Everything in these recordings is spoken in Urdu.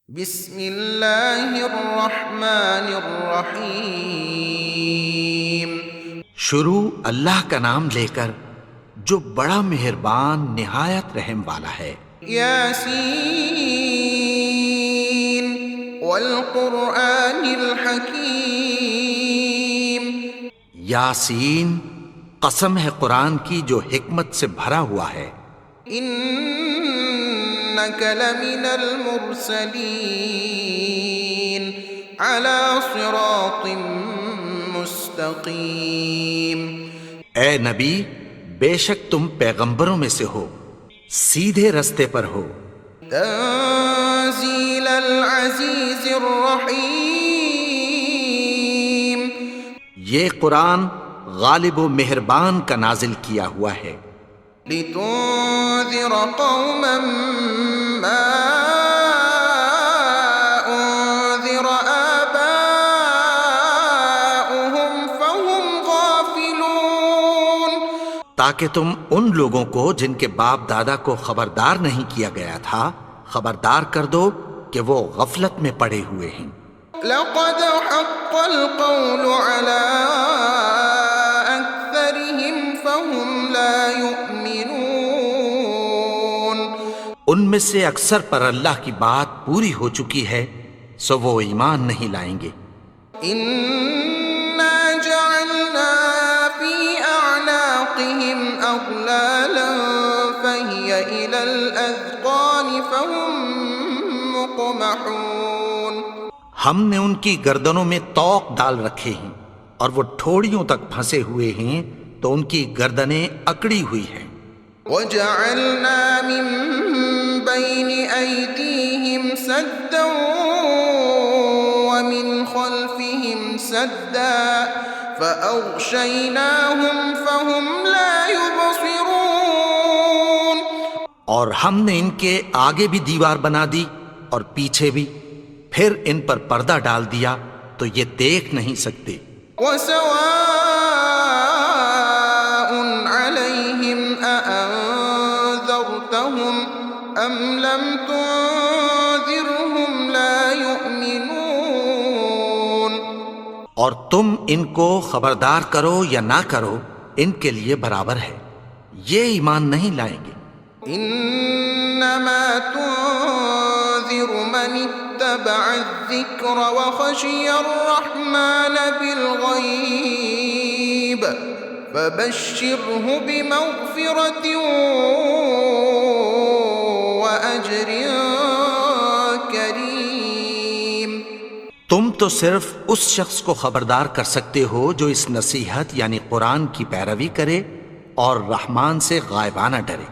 بسم اللہ الرحمن الرحیم۔ شروع اللہ کا نام لے کر جو بڑا مہربان نہایت رحم والا ہے۔ یاسین والقرآن الحکیم۔ یاسین، قسم ہے قرآن کی جو حکمت سے بھرا ہوا ہے۔ انک لمن المرسلین علی صراط مستقیم۔ اے نبی، بے شک تم پیغمبروں میں سے ہو، سیدھے رستے پر ہو۔ تنزیل العزیز الرحیم۔ یہ قرآن غالب و مہربان کا نازل کیا ہوا ہے۔ لتنذر قوما ما انذر آباؤهم فهم غافلون۔ تاکہ تم ان لوگوں کو جن کے باپ دادا کو خبردار نہیں کیا گیا تھا خبردار کر دو کہ وہ غفلت میں پڑے ہوئے ہیں۔ لقد حق القول على أكثرهم فهم لا يؤمنون۔ ان میں سے اکثر پر اللہ کی بات پوری ہو چکی ہے، سو وہ ایمان نہیں لائیں گے۔ إنا جعلنا في أعناقهم أغلالا فهي إلى الأذقان فهم مقمحون۔ ہم نے ان کی گردنوں میں طوق ڈال رکھے ہیں اور وہ ٹھوڑیوں تک پھنسے ہوئے ہیں تو ان کی گردنیں اکڑی ہوئی ہیں۔ وجعلنا من بين أيديهم سدا ومن خلفهم سدا فأغشيناهم فهم لا يبصرون۔ اور ہم نے ان کے آگے بھی دیوار بنا دی اور پیچھے بھی، پھر ان پر پردہ ڈال دیا تو یہ دیکھ نہیں سکتے۔ وسواء عليهم أأنذرتهم أم لم تنذرهم لا يؤمنون۔ اور تم ان کو خبردار کرو یا نہ کرو، ان کے لیے برابر ہے، یہ ایمان نہیں لائیں گے۔ انما تنذر من اتبع الذکر وخشی الرحمن بالغیب فبشرہ بمغفرۃ واجر کریم۔ تم تو صرف اس شخص کو خبردار کر سکتے ہو جو اس نصیحت یعنی قرآن کی پیروی کرے اور رحمان سے غائبانہ ڈرے،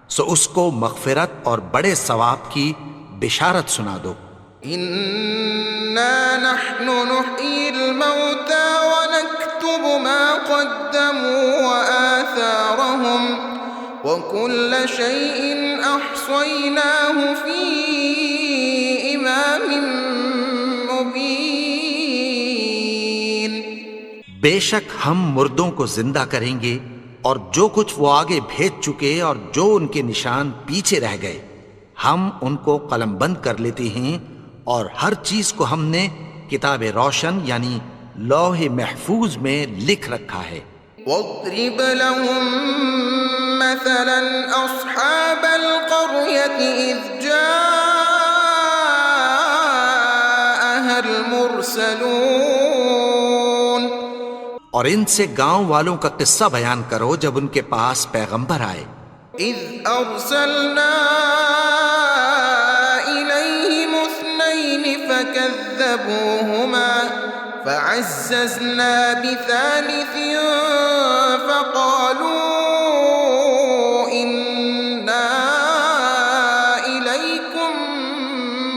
سو اس کو مغفرت اور بڑے ثواب کی بشارت سنا دو۔ انا نحن نحيي الموتى ونكتب ما قدموا وآثارهم وكل شيء احصيناه في امام مبين۔ بے شک ہم مردوں کو زندہ کریں گے اور جو کچھ وہ آگے بھیج چکے اور جو ان کے نشان پیچھے رہ گئے ہم ان کو قلم بند کر لیتے ہیں، اور ہر چیز کو ہم نے کتاب روشن یعنی لوح محفوظ میں لکھ رکھا ہے۔ واضرب لهم مثلا أصحاب القرية إذ جاءها المرسلون۔ اور ان سے گاؤں والوں کا قصہ بیان کرو جب ان کے پاس پیغمبر آئے۔ إذ أرسلنا إليهم اثنين فكذبوهما فعززنا بثالث فقالوا إنا إليكم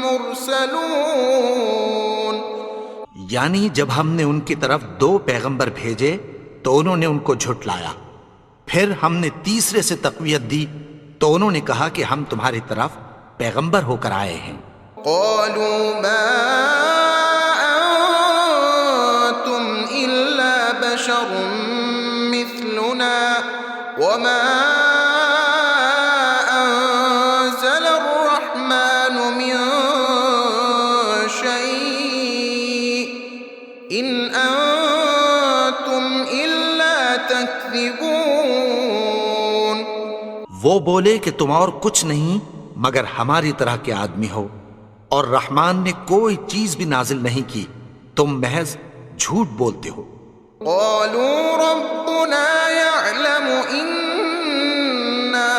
مرسلون۔ یعنی جب ہم نے ان کی طرف 2 پیغمبر بھیجے تو انہوں نے ان کو جھٹلایا، پھر ہم نے تیسرے سے تقویت دی تو انہوں نے کہا کہ ہم تمہاری طرف پیغمبر ہو کر آئے ہیں۔ قالوا ما أنتم إلا بشر مثلنا وما أنزل الرحمن من إن أنتم إلا تكذبون. وہ بولے کہ تم اور کچھ نہیں مگر ہماری طرح کے آدمی ہو، اور رحمان نے کوئی چیز بھی نازل نہیں کی، تم محض جھوٹ بولتے ہو. قالوا ربنا يعلم إنا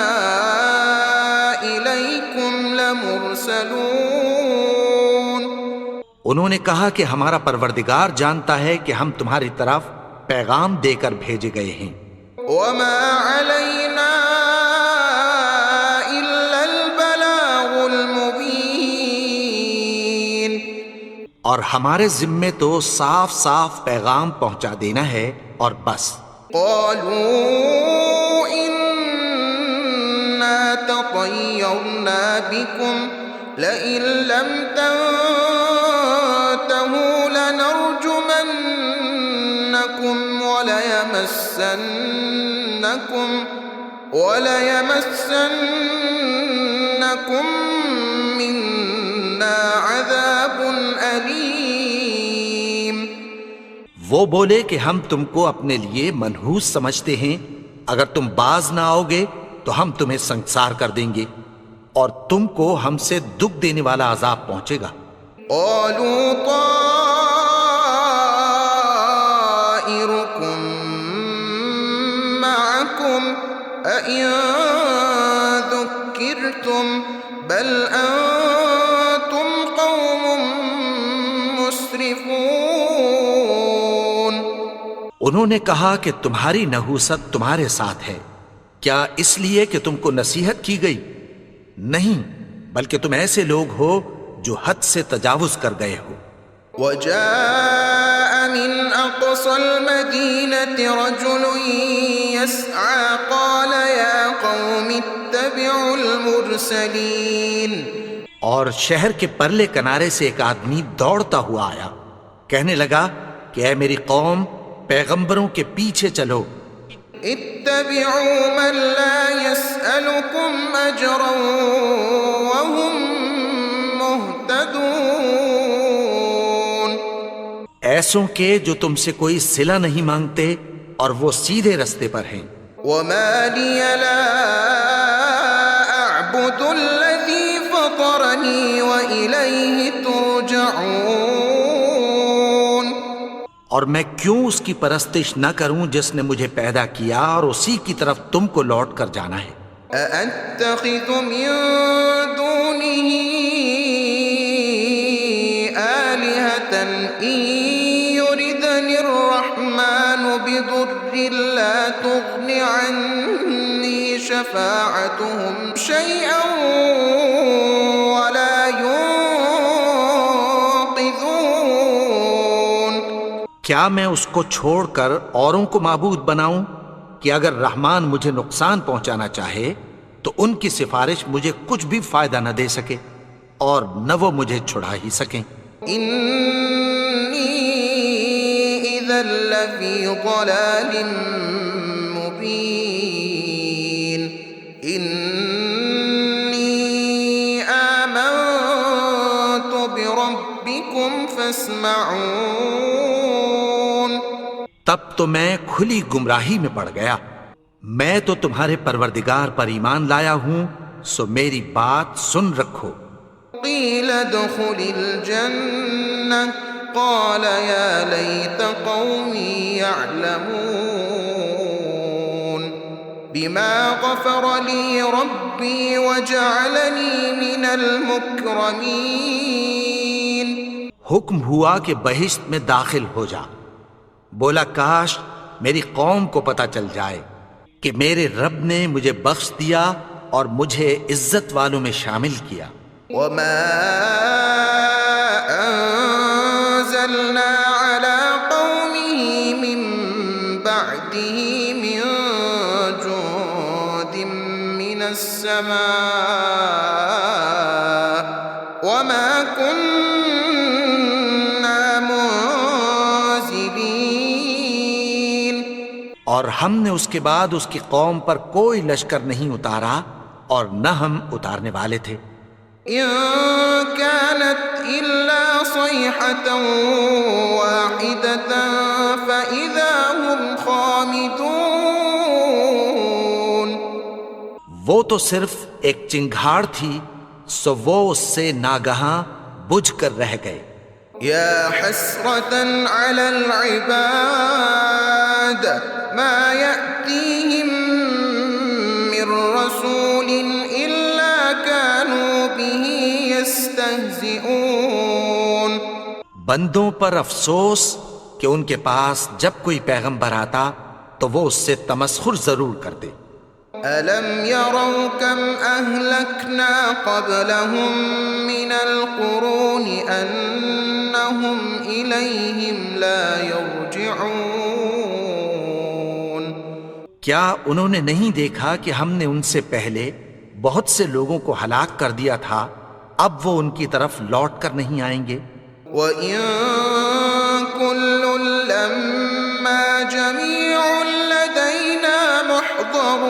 إليكم لمرسلون. انہوں نے کہا کہ ہمارا پروردگار جانتا ہے کہ ہم تمہاری طرف پیغام دے کر بھیجے گئے ہیں. وما علينا إلا البلاغ المبين. اور ہمارے ذمے تو صاف صاف پیغام پہنچا دینا ہے اور بس. قالوا إنا تطيرنا بكم لئن لم تنتهوا لنرجمنكم وليمسنكم منا عذاب أليم. وہ بولے کہ ہم تم کو اپنے لیے منحوس سمجھتے ہیں، اگر تم باز نہ آؤ گے تو ہم تمہیں سنسار کر دیں گے اور تم کو ہم سے دکھ دینے والا عذاب پہنچے گا. قالوا طائركم معكم أئن ذكرتم بل أنتم قوم مسرفون. انہوں نے کہا کہ تمہاری نحوست تمہارے ساتھ ہے، کیا اس لیے کہ تم کو نصیحت کی گئی؟ نہیں، بلکہ تم ایسے لوگ ہو جو حد سے تجاوز کر گئے ہو. وجاء من أقصى المدينة رجل يسعى قال يا قوم اتبعوا المرسلين. اور شہر کے پرلے کنارے سے ایک آدمی دوڑتا ہوا آیا، کہنے لگا کہ اے میری قوم، پیغمبروں کے پیچھے چلو. اتبعوا من لا يسألكم أجرا وهم مهتدون. ایسوں کے جو تم سے کوئی صلہ نہیں مانگتے اور وہ سیدھے رستے پر ہیں. وما لي لا أعبد الذي فطرني وإليه ترجعون. اور میں کیوں اس کی پرستش نہ کروں جس نے مجھے پیدا کیا اور اسی کی طرف تم کو لوٹ کر جانا ہے. أأتخذ من دونه آلهة إن يردني الرحمن بضر لا تغن عني شفاعتهم شيئا ولا ينقذون. کیا میں اس کو چھوڑ کر اوروں کو معبود بناؤں کہ اگر رحمان مجھے نقصان پہنچانا چاہے تو ان کی سفارش مجھے کچھ بھی فائدہ نہ دے سکے اور نہ وہ مجھے چھڑا ہی سکیں. إني إذا لفي ضلال مبين. إني آمنت بربكم فاسمعون. تب تو میں کھلی گمراہی میں پڑ گیا. میں تو تمہارے پروردگار پر ایمان لایا ہوں، سو میری بات سن رکھو. قيل ادخل الجنة قال يا ليت قومي يعلمون بما غفر لي ربي وجعلني من المكرمين. حکم ہوا کہ بہشت میں داخل ہو جا. بولا کاش میری قوم کو پتہ چل جائے کہ میرے رب نے مجھے بخش دیا اور مجھے عزت والوں میں شامل کیا. وما أنزلنا على قومه من بعده من جند من السماء وما كنا منزلين. اور ہم نے اس کے بعد اس کی قوم پر کوئی لشکر نہیں اتارا اور نہ ہم اتارنے والے تھے. إن كانت إلا صيحة واحدة فإذا هم خامدون. وہ تو صرف ایک چنگھاڑ تھی، سو وہ اس سے ناگہاں بجھ کر رہ گئے. يا حسرة على العباد ما يأتيهم من رسول إلا كانوا به يستهزئون. بندوں پر افسوس کہ ان کے پاس جب کوئی پیغمبر آتا تو وہ اس سے تمسخر ضرور کرتے. ألم يروا كم أهلكنا قبلهم من القرون أنهم إليهم لا يرجعون. کیا انہوں نے نہیں دیکھا کہ ہم نے ان سے پہلے بہت سے لوگوں کو ہلاک کر دیا تھا، اب وہ ان کی طرف لوٹ کر نہیں آئیں گے؟ وَإِن كُلٌّ لَّمَّا جَمِيعٌ لَّدَيْنَا مُحْضَرُونَ.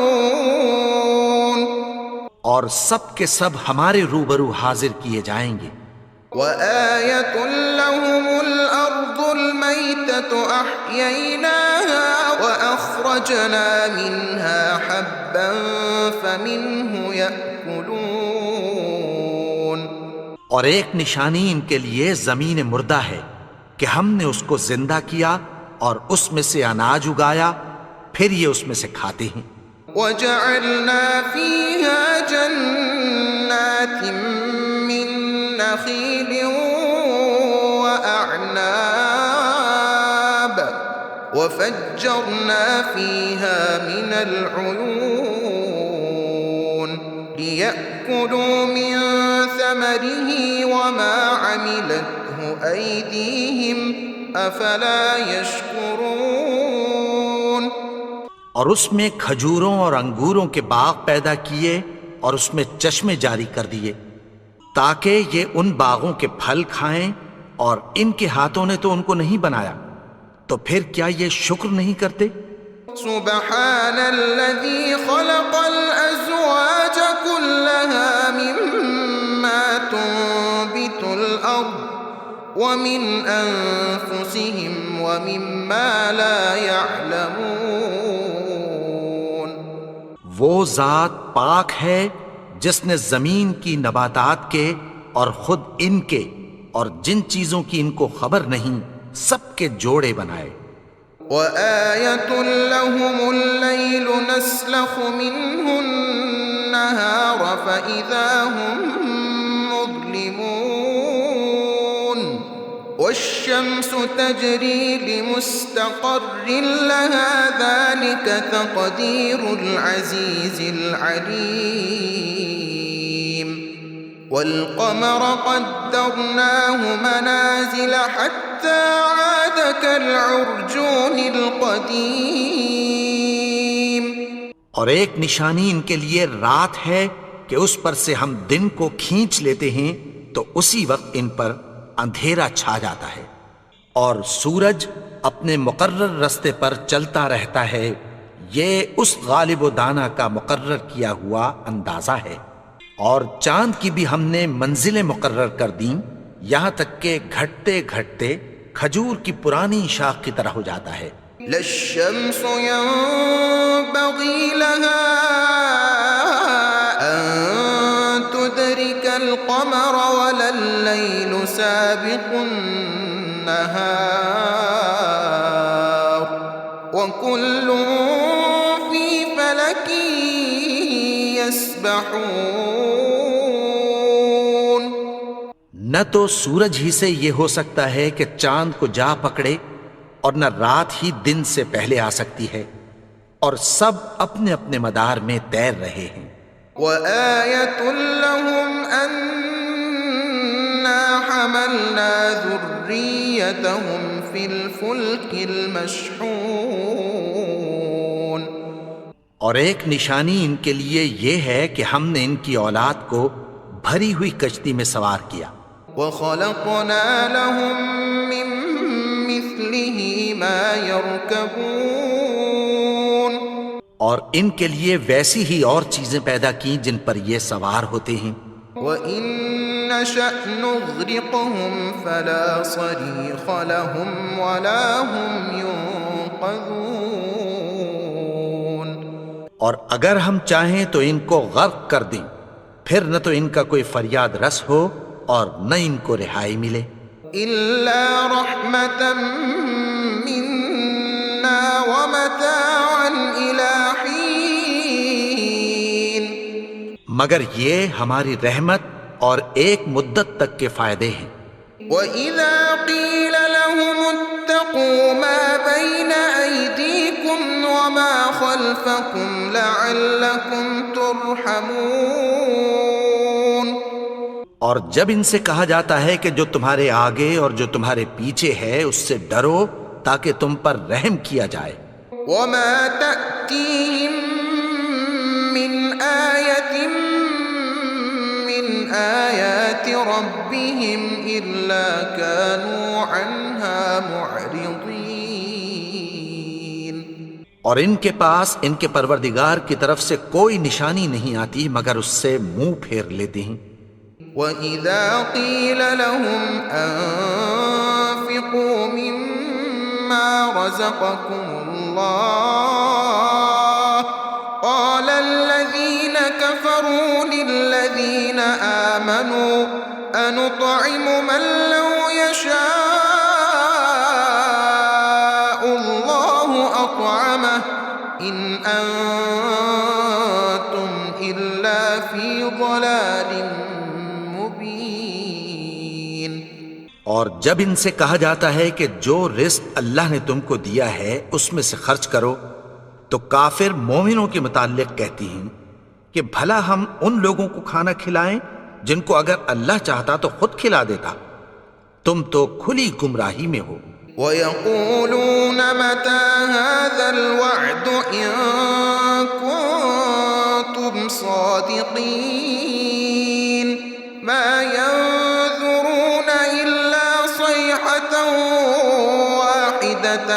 اور سب کے سب ہمارے روبرو حاضر کیے جائیں گے. وَآيَةٌ لَّهُمُ الْأَرْضُ الْمَيْتَةُ أَحْيَيْنَاهَا وَأَخْرَجْنَا مِنْهَا حَبًّا فَمِنْهُ يَأْكُلُونَ. اور ایک نشانی ان کے لیے زمین مردہ ہے کہ ہم نے اس کو زندہ کیا اور اس میں سے اناج اگایا، پھر یہ اس میں سے کھاتے ہیں. وَجَعَلْنَا فِيهَا جَنَّاتٍ مِّن نَّخِيلٍ وَأَعْنَابٍ وَفَجَّرْنَا فِيهَا مِنَ الْعُيُونِ لِيَأْكُلُوا مِن ثَمَرِهِ وَمَا عَمِلَتْهُ أَيْدِيهِمْ أَفَلَا يَشْكُرُونَ. اور اس میں کھجوروں اور انگوروں کے باغ پیدا کیے اور اس میں چشمے جاری کر دیے تاکہ یہ ان باغوں کے پھل کھائیں، اور ان کے ہاتھوں نے تو ان کو نہیں بنایا، تو پھر کیا یہ شکر نہیں کرتے؟ سبحان الذي خلق الأزواج كلها مما تنبت الأرض ومن أنفسهم ومما لا يعلمون. وہ ذات پاک ہے جس نے زمین کی نباتات کے اور خود ان کے اور جن چیزوں کی ان کو خبر نہیں سب کے جوڑے بنائے. وَآيَةٌ لَّهُمُ اللَّيْلُ نَسْلَخُ مِنْهُ النَّهَارَ فَإِذَا هُم مُّظْلِمُونَ. وَالشَّمْسُ تَجْرِي لِمُسْتَقَرٍّ لَّهَا ذَلِكَ تَقْدِيرُ الْعَزِيزِ الْعَلِيمِ. وَالْقَمَرَ قَدَّرْنَاهُ مَنَازِلَ حَتَّى عَادَ كَالْعُرْجُونِ الْقَدِيمِ. اور ایک نشانی ان کے لیے رات ہے کہ اس پر سے ہم دن کو کھینچ لیتے ہیں تو اسی وقت ان پر اندھیرا چھا جاتا ہے، اور سورج اپنے مقرر رستے پر چلتا رہتا ہے. یہ اس غالب و دانا کا مقرر کیا ہوا اندازہ ہے. اور چاند کی بھی ہم نے منزلیں مقرر کر دیں، یہاں تک کہ گھٹتے گھٹتے کھجور کی پرانی شاخ کی طرح ہو جاتا ہے. لا الشمس ينبغي لها أن تدرك القمر ولا الليل سابق النهار وكل في فلك يسبحون. نہ تو سورج ہی سے یہ ہو سکتا ہے کہ چاند کو جا پکڑے، اور نہ رات ہی دن سے پہلے آ سکتی ہے، اور سب اپنے اپنے مدار میں تیر رہے ہیں. وَآيَةٌ لَّهُمْ أَنَّا حَمَلْنَا ذُرِّيَّتَهُمْ فِي الْفُلْكِ الْمَشْحُونِ. اور ایک نشانی ان کے لیے یہ ہے کہ ہم نے ان کی اولاد کو بھری ہوئی کشتی میں سوار کیا. وَخَلَقْنَا لَهُم مِّن مِّثْلِهِ مَا يَرْكَبُونَ. اور ان کے لیے ویسی ہی اور چیزیں پیدا کی جن پر یہ سوار ہوتے ہیں. وَإِن نشأ نغرقهم فلا صريخ لهم ولا هم ينقذون. اور اگر ہم چاہیں تو ان کو غرق کر دیں، پھر نہ تو ان کا کوئی فریاد رس ہو اور نہ ان کو رہائی ملے. إلا رحمة منا ومتاعا إلى حين. مگر یہ ہماری رحمت اور ایک مدت تک کے فائدے ہیں. وَإِذَا قِيلَ لَهُمُ اتَّقُوا مَا بَيْنَ أَيْدِيكُمْ وَمَا خَلْفَكُمْ لَعَلَّكُمْ تُرْحَمُونَ. اور جب ان سے کہا جاتا ہے کہ جو تمہارے آگے اور جو تمہارے پیچھے ہے اس سے ڈرو تاکہ تم پر رحم کیا جائے. وَمَا تَأْتِيهِم مِّنْ آيَةٍ مِّنْ آيَاتِ رَبِّهِمْ إِلَّا كَانُوا عَنْهَا مُعْرِضِينَ. اور ان کے پاس ان کے پروردگار کی طرف سے کوئی نشانی نہیں آتی مگر اس سے منہ پھیر لیتے ہیں. وَإِذَا قِيلَ لَهُمْ أَنفِقُوا مِمَّا رَزَقَكُمُ اللَّهُ قَالَ الَّذِينَ كَفَرُوا لِلَّذِينَ آمَنُوا أَنُطْعِمُ مَن لَّوْ يَشَاءُ اللَّهُ أَطْعَمَهُ إِنْ أَنتُمْ إِلَّا فِي ضَلَالٍ مبین. اور جب ان سے کہا جاتا ہے کہ جو رزق اللہ نے تم کو دیا ہے اس میں سے خرچ کرو تو کافر مومنوں کے متعلق کہتی ہیں کہ بھلا ہم ان لوگوں کو کھانا کھلائیں جن کو اگر اللہ چاہتا تو خود کھلا دیتا. تم تو کھلی گمراہی میں ہو. وَيَقُولُونَ مَتَى هَذَا الْوَعْدُ إِن كُنتُمْ صَادِقِينَ مَا يَنظُرُونَ إِلَّا صَيْحَةً وَاحِدَةً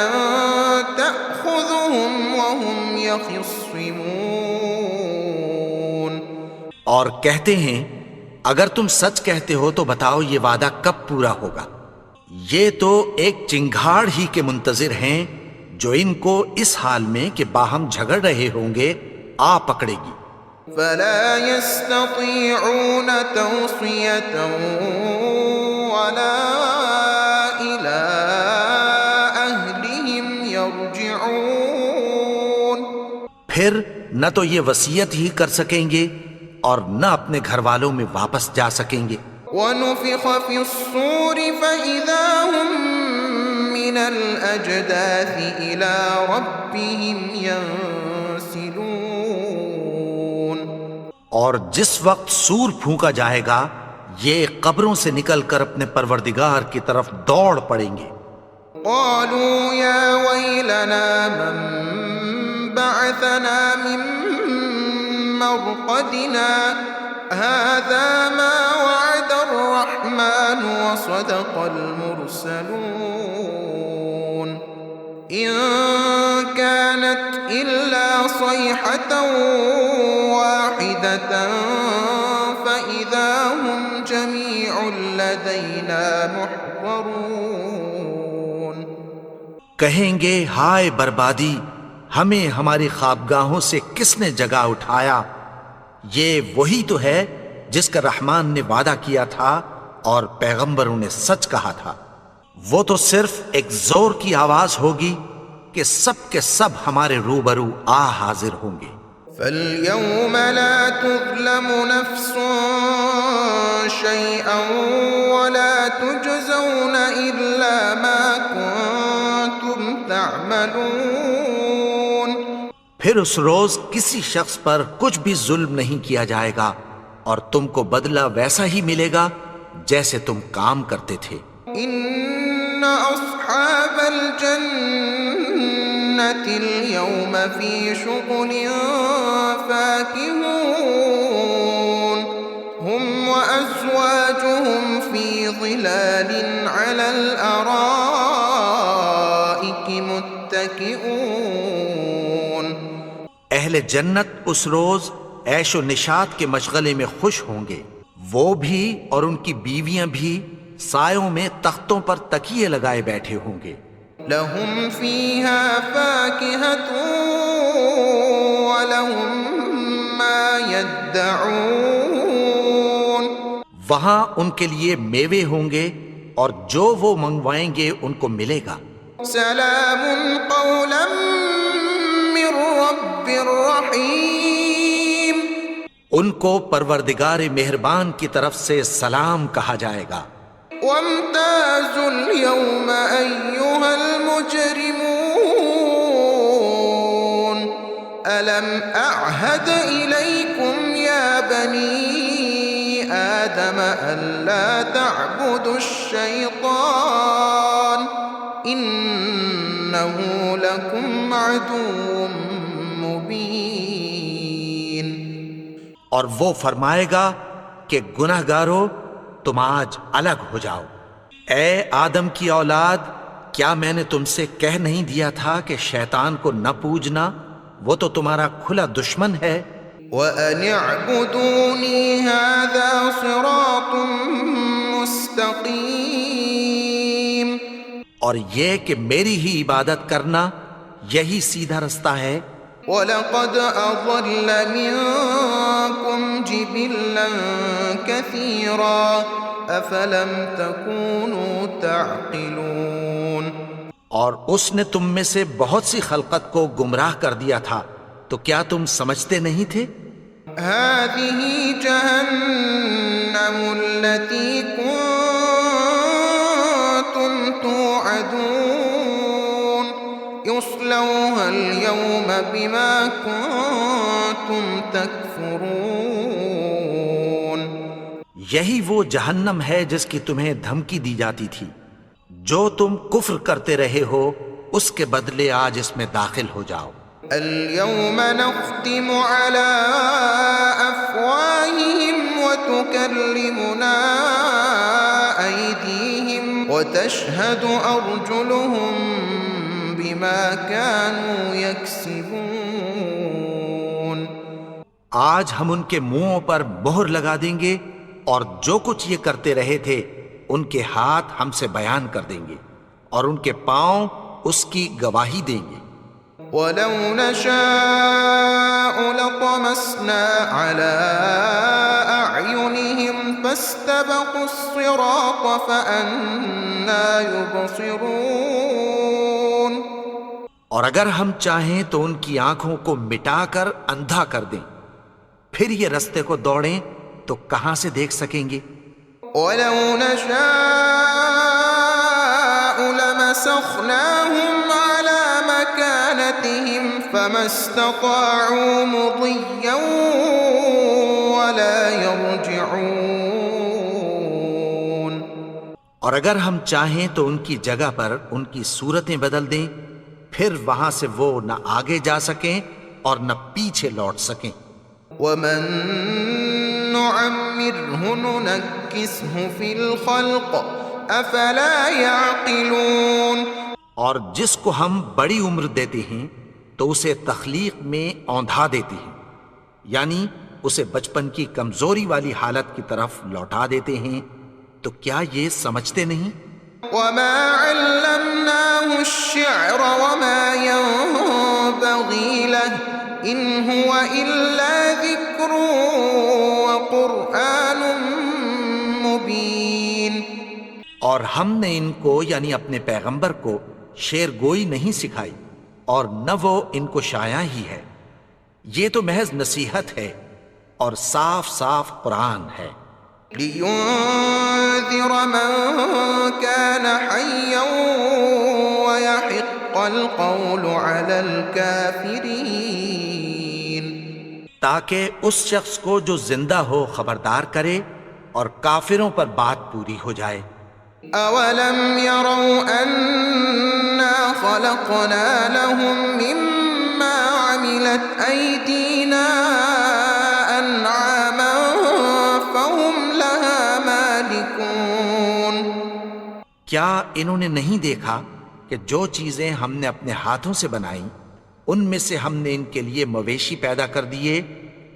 تَأْخُذُهُمْ وَهُمْ يَخِصِّمُونَ. اور کہتے ہیں اگر تم سچ کہتے ہو تو بتاؤ یہ وعدہ کب پورا ہوگا. یہ تو ایک چنگھاڑ ہی کے منتظر ہیں جو ان کو اس حال میں کہ باہم جھگڑ رہے ہوں گے آ پکڑے گی. فلا يستطيعون توصية ولا إلى أهلهم يرجعون. پھر نہ تو یہ وصیت ہی کر سکیں گے اور نہ اپنے گھر والوں میں واپس جا سکیں گے. ونفخ في الصور فإذا هم من الأجداث إلى ربهم ينسلون. اور جس وقت سور پھونکا جائے گا یہ قبروں سے نکل کر اپنے پروردگار کی طرف دوڑ پڑیں گے. قالوا يا ويلنا من بعثنا من مرقدنا هذا ما وعد الرحمن وصدق المرسلون إن كانت إلا صيحة واحدة فإذا هم جميع لدينا محضرون. کہیں گے ہائے بربادی، ہمیں ہماری خوابگاہوں سے کس نے جگا اٹھایا. یہ وہی تو ہے جس کا رحمان نے وعدہ کیا تھا اور پیغمبروں نے سچ کہا تھا. وہ تو صرف ایک زور کی آواز ہوگی کہ سب کے سب ہمارے روبرو آ حاضر ہوں گے. فَالْيَوْمَ لَا تُظْلَمُ نَفْسٌ شَيْئًا وَلَا تُجْزَوْنَ إِلَّا مَا كُنتُمْ تَعْمَلُونَ. پھر اس روز کسی شخص پر کچھ بھی ظلم نہیں کیا جائے گا اور تم کو بدلہ ویسا ہی ملے گا جیسے تم کام کرتے تھے. إِنَّ أَصْحَابَ الْجَنَّةِ الْيَوْمَ فِي شُغُلٍ فَاكِهُونَ هُمْ وَأَزْوَاجُهُمْ فِي ظِلَالٍ عَلَى الْأَرَائِكِ مُتَّكِئُونَ. اہل جنت اس روز عیش و نشاط کے مشغلے میں خوش ہوں گے. وہ بھی اور ان کی بیویاں بھی سایوں میں تختوں پر تکیے لگائے بیٹھے ہوں گے. لهم فيها فاكهة ولهم ما يدعون. وہاں ان کے لیے میوے ہوں گے اور جو وہ منگوائیں گے ان کو ملے گا. سلام قولا من رب رحیم. ان کو پروردگار مہربان کی طرف سے سلام کہا جائے گا. وامتازوا اليوم أيها المجرمون ألم أعهد إليكم يا بني آدم ألا تعبدوا الشيطان إنه لكم عدو مبين. اور وہ فرمائے گا کہ گناہگارو تم آج الگ ہو جاؤ. اے آدم کی اولاد، کیا میں نے تم سے کہہ نہیں دیا تھا کہ شیطان کو نہ پوجنا، وہ تو تمہارا کھلا دشمن ہے. وَأَنِ اعْبُدُونِي هَذَا صِرَاطٌ مُسْتَقِيمٌ. اور یہ کہ میری ہی عبادت کرنا یہی سیدھا رستہ ہے. وَلَقَدْ أَضَلَّ مِنكُمْ جِبِلًّا كَثِيرًا أَفَلَمْ تَكُونُوا تَعْقِلُونَ. اور اس نے تم میں سے بہت سی خلقت کو گمراہ کر دیا تھا، تو کیا تم سمجھتے نہیں تھے؟ هَذِهِ جَهَنَّمُ الَّتِي كُنتُمْ تُوعَدُونَ يُصْلَوْهَا الْيَوْمَ بِمَا كُنتُمْ تَكْفُرُونَ. یہی وہ جہنم ہے جس کی تمہیں دھمکی دی جاتی تھی. جو تم کفر کرتے رہے ہو اس کے بدلے آج اس میں داخل ہو جاؤ. اليوم نختم على أفواههم وتكلمنا أيديهم وتشهد أرجلهم بما كانوا يكسبون. آج ہم ان کے منہوں پر مہر لگا دیں گے اور جو کچھ یہ کرتے رہے تھے ان کے ہاتھ ہم سے بیان کر دیں گے اور ان کے پاؤں اس کی گواہی دیں گے. وَلَوْ نَشَاءُ لَطَمَسْنَا عَلَىٰ أَعْيُنِهِمْ فَاسْتَبَقُوا الصِّرَاطَ فَأَنَّىٰ يُبْصِرُونَ. اور اگر ہم چاہیں تو ان کی آنکھوں کو مٹا کر اندھا کر دیں، پھر یہ رستے کو دوڑیں تو کہاں سے دیکھ سکیں گے. وَلَوْ نَشَاءُ لَمَسَخْنَاهُمْ عَلَىٰ مَكَانَتِهِمْ فَمَا اسْتَطَاعُوا مُضِيًّا وَلَا يَرْجِعُونَ. اور اگر ہم چاہیں تو ان کی جگہ پر ان کی صورتیں بدل دیں، پھر وہاں سے وہ نہ آگے جا سکیں اور نہ پیچھے لوٹ سکیں. وَمَن نُعَمِّرْهُ نُنَكِّسْهُ فِي الْخَلْقِ أَفَلَا يَعْقِلُونَ. اور جس کو ہم بڑی عمر دیتے ہیں تو اسے تخلیق میں اوندھا دیتے ہیں، یعنی اسے بچپن کی کمزوری والی حالت کی طرف لوٹا دیتے ہیں. تو کیا یہ سمجھتے نہیں؟ وَمَا عَلَّمْنَاهُ الشِّعْرَ وَمَا يَنبَغِي لَهُ إِنْ هُوَ إِلَّا ذِكْرٌ وَقُرْآنٌ مُبِينٌ. اور ہم نے ان کو یعنی اپنے پیغمبر کو شعر گوئی نہیں سکھائی اور نہ وہ ان کو شایع ہی ہے. یہ تو محض نصیحت ہے اور صاف صاف قرآن ہے. لِيُنذِرَ مَن كَانَ حَيًّا وَيَحِقَّ الْقَوْلُ عَلَى الْكَافِرِينَ. تاکہ اس شخص کو جو زندہ ہو خبردار کرے اور کافروں پر بات پوری ہو جائے. أَوَلَمْ يَرَوْا أَنَّا خَلَقْنَا لَهُم مِّمَّا عَمِلَتْ أَيْدِينَا أَنْعَامًا فَهُمْ لَهَا مَالِكُونَ. کیا انہوں نے نہیں دیکھا کہ جو چیزیں ہم نے اپنے ہاتھوں سے بنائیں ان میں سے ہم نے ان کے لیے مویشی پیدا کر دیے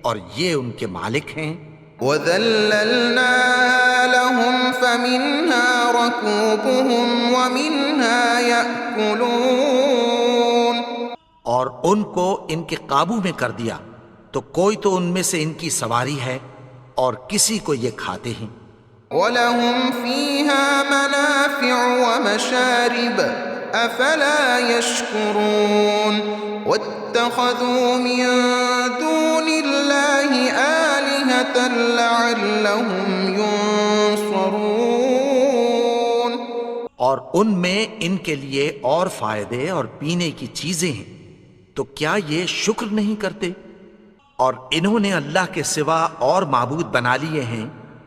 اور یہ ان کے مالک ہیں. وَذَلَّلْنَاهَا لَهُمْ فَمِنْهَا رَكُوبُهُمْ وَمِنْهَا يَأْكُلُونَ، اور ان کو ان کے قابو میں کر دیا تو کوئی تو ان میں سے ان کی سواری ہے اور کسی کو یہ کھاتے ہیں۔ وَلَهُمْ فِيهَا مَنَافِعُ وَمَشَارِبُ أَفَلَا يَشْكُرُونَ وَاتَّخَذُوا مِن دُونِ اللَّهِ آلِهَةً لَعَلَّهُمْ يُنصَرُونَ، اور ان میں ان کے لیے اور فائدے اور پینے کی چیزیں ہیں، تو کیا یہ شکر نہیں کرتے؟ اور انہوں نے اللہ کے سوا اور معبود بنا لیے ہیں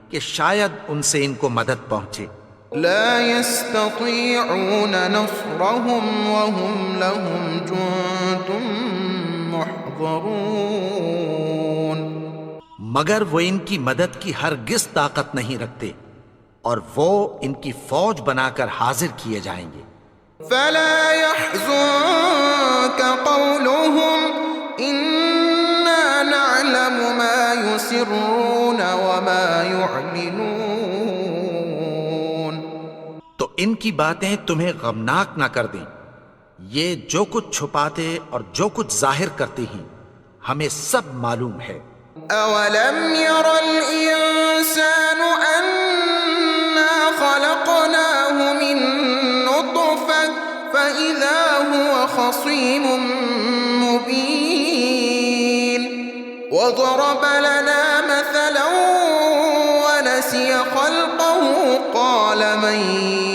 کہ شاید ان سے ان کو مدد پہنچے۔ لا يستطيعون نصرهم وهم لهم جند محضرون، مگر وہ ان کی مدد کی ہرگز طاقت نہیں رکھتے اور وہ ان کی فوج بنا کر حاضر کیے جائیں گے۔ فلا يحزنك قولهم إنا نعلم ما يسرون وما يعلنون، تو ان کی باتیں تمہیں غمناک نہ کر دیں، یہ جو کچھ چھپاتے اور جو کچھ ظاہر کرتے ہیں ہمیں سب معلوم ہے۔ أولم ير الإنسان أنا خلقناه من نطفة فإذا هو خصيم مبين وضرب لنا مثلا ونسي خلقه قال من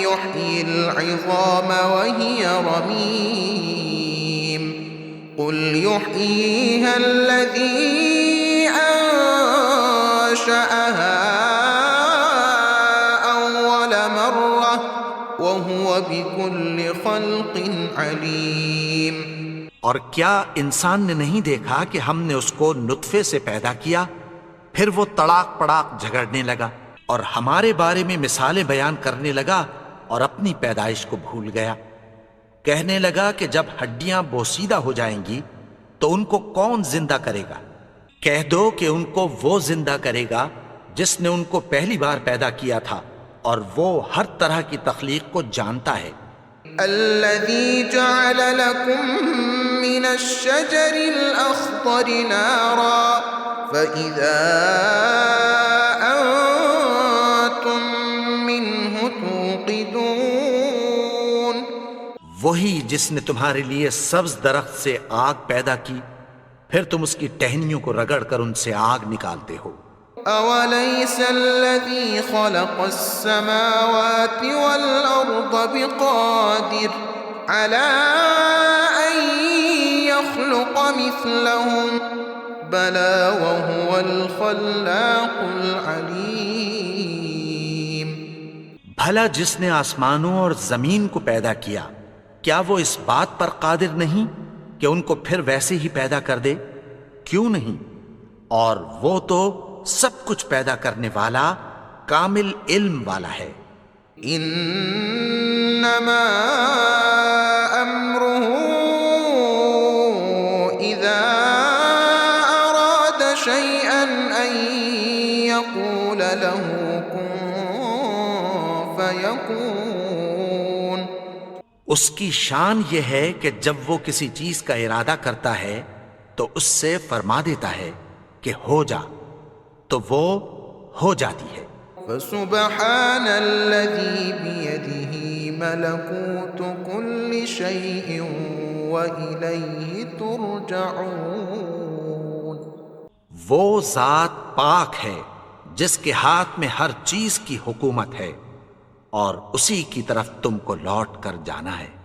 يحيي العظام وهي رميم قل يحييها الذي أنشأها أول مرة وهو بكل خلق عليم۔ اور کیا انسان نے نہیں دیکھا کہ ہم نے اس کو نطفے سے پیدا کیا، پھر وہ تڑاک پڑاک جھگڑنے لگا اور ہمارے بارے میں مثالیں بیان کرنے لگا اور اپنی پیدائش کو بھول گیا۔ کہنے لگا کہ جب ہڈیاں بوسیدہ ہو جائیں گی تو ان کو کون زندہ کرے گا؟ کہہ دو کہ ان کو وہ زندہ کرے گا جس نے ان کو پہلی بار پیدا کیا تھا، اور وہ ہر طرح کی تخلیق کو جانتا ہے۔ الذي جعل لكم من الشجر الأخضر نارا فإذا أنتم منه توقدون، وہی جس نے تمہارے لیے سبز درخت سے آگ پیدا کی، پھر تم اس کی ٹہنیوں کو رگڑ کر ان سے آگ نکالتے ہو۔ أوليس الذي خلق السماوات والأرض بقادر على أن يخلق مثلهم بلى وهو الخلاق العليم۔ بھلا جس نے آسمانوں اور زمین کو پیدا کیا، کیا وہ اس بات پر قادر نہیں کہ ان کو پھر ویسے ہی پیدا کر دے؟ کیوں نہیں؟ اور وہ تو سب کچھ پیدا کرنے والا، کامل علم والا ہے۔ انما امره اذا اراد شيئا ان يقول له كن فيكون، اس کی شان یہ ہے کہ جب وہ کسی چیز کا ارادہ کرتا ہے تو اس سے فرما دیتا ہے کہ ہو جا، تو وہ ہو جاتی ہے۔ فسبحان الذي بيده ملكوت كل شيء وإليه ترجعون، وہ ذات پاک ہے جس کے ہاتھ میں ہر چیز کی حکومت ہے اور اسی کی طرف تم کو لوٹ کر جانا ہے۔